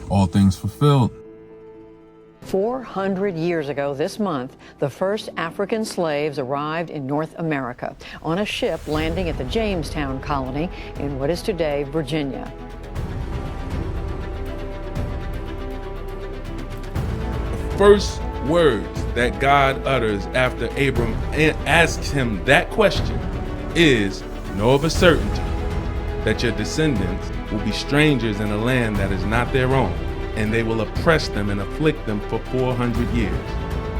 All things fulfilled. 400 years ago this month, the first African slaves arrived in North America on a ship landing at the Jamestown colony in what is today Virginia. The first words that God utters after Abram asks him that question is, "Know of a certainty that your descendants will be strangers in a land that is not their own, and they will oppress them and afflict them for 400 years.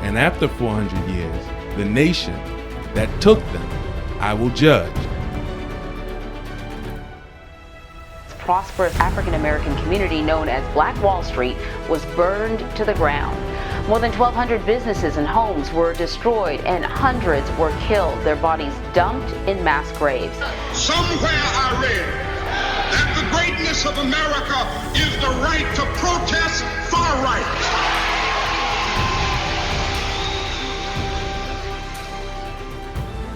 And after 400 years, the nation that took them I will judge." Prosperous African-American community known as Black Wall Street was burned to the ground. More than 1,200 businesses and homes were destroyed and hundreds were killed, their bodies dumped in mass graves. Somewhere I read that the greatness of America is the right to protest far right.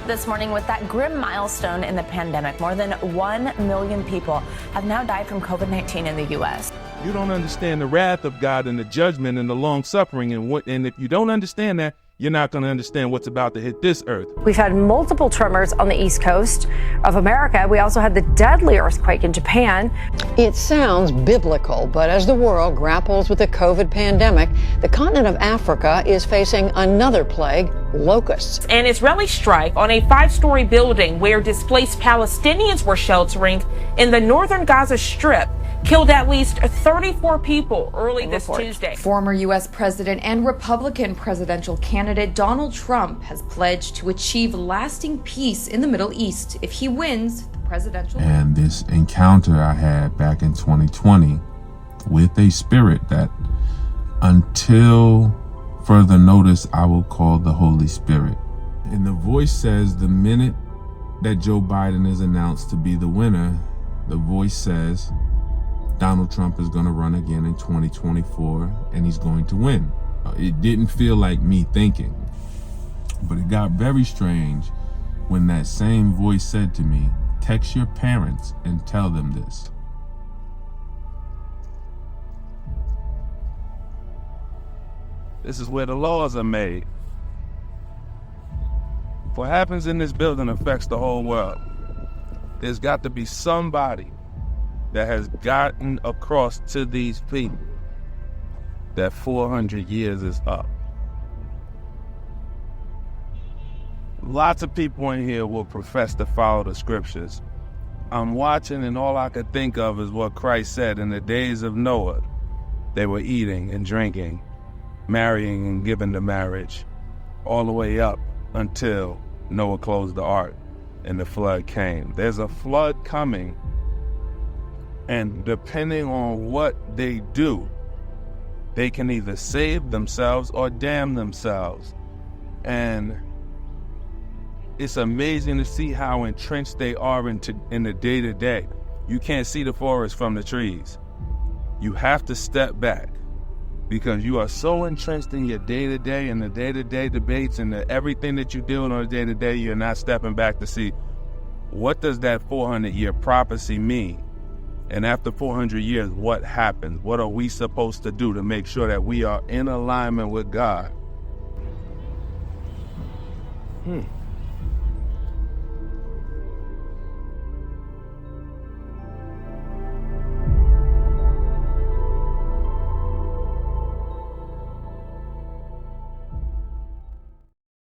This morning, with that grim milestone in the pandemic, more than 1 million people have now died from COVID-19 in the U.S. You don't understand the wrath of God and the judgment and the long suffering, and if you don't understand that, you're not going to understand what's about to hit this earth. We've had multiple tremors on the east coast of America. We also had the deadly earthquake in Japan. It sounds biblical, but as the world grapples with the COVID pandemic, the continent of Africa is facing another plague, locusts. An Israeli strike on a 5-story building where displaced Palestinians were sheltering in the northern Gaza Strip killed at least 34 people early this Tuesday. Former U.S. President and Republican presidential candidate Donald Trump has pledged to achieve lasting peace in the Middle East if he wins the presidential. And this encounter I had back in 2020 with a spirit that until further notice I will call the Holy Spirit. And the voice says the minute that Joe Biden is announced to be the winner, the voice says Donald Trump is going to run again in 2024 and he's going to win. It didn't feel like me thinking, but it got very strange when that same voice said to me, "Text your parents and tell them this." This is where the laws are made. What happens in this building affects the whole world. There's got to be somebody that has gotten across to these people that 400 years is up. Lots of people in here will profess to follow the scriptures. I'm watching and all I could think of is what Christ said in the days of Noah. They were eating and drinking, marrying and giving to marriage, all the way up until Noah closed the ark and the flood came. There's a flood coming. And depending on what they do, they can either save themselves or damn themselves. And it's amazing to see how entrenched they are in the day-to-day. You can't see the forest from the trees. You have to step back because you are so entrenched in your day-to-day and the day-to-day debates and everything that you do on a day-to-day, you're not stepping back to see what does that 400-year prophecy mean? And after 400 years, what happens? What are we supposed to do to make sure that we are in alignment with God?